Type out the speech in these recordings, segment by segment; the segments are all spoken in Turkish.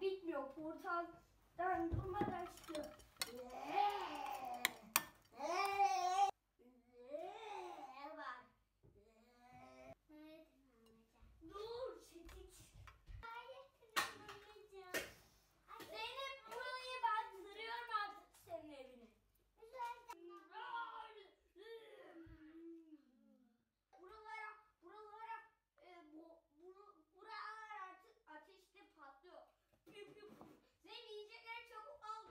Bitmiyor. Portaldan durmadan çıkıyor. Dur çekiç. Zeynep burayı ben kırıyorum artık senin evini. Buralar artık ateşte patlıyor. Zeynep yiyecekleri çabuk al.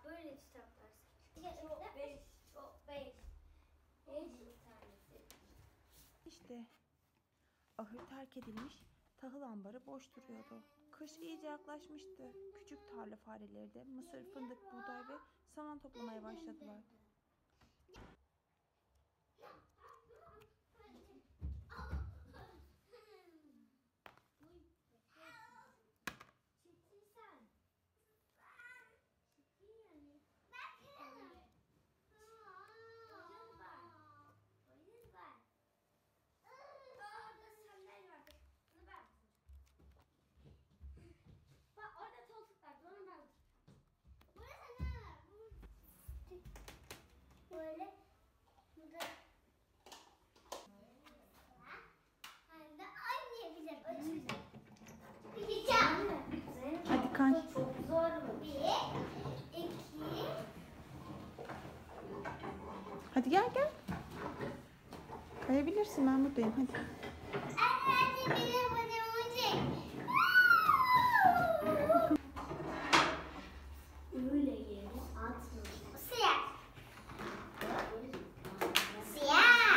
Böyle kitaplar. Çok beş. İşte ahır terk edilmiş, tahıl ambarı boş duruyordu. Kış iyice yaklaşmıştı. Küçük tarla fareleri de mısır, fındık, buğday ve saman toplamaya başladılar. Böyle Hadi kay. çok zor mu? 1, 2. Hadi gel. Kayabilirsin, ben buradayım, hadi. Öyle yere atma. Siyah. Siyah.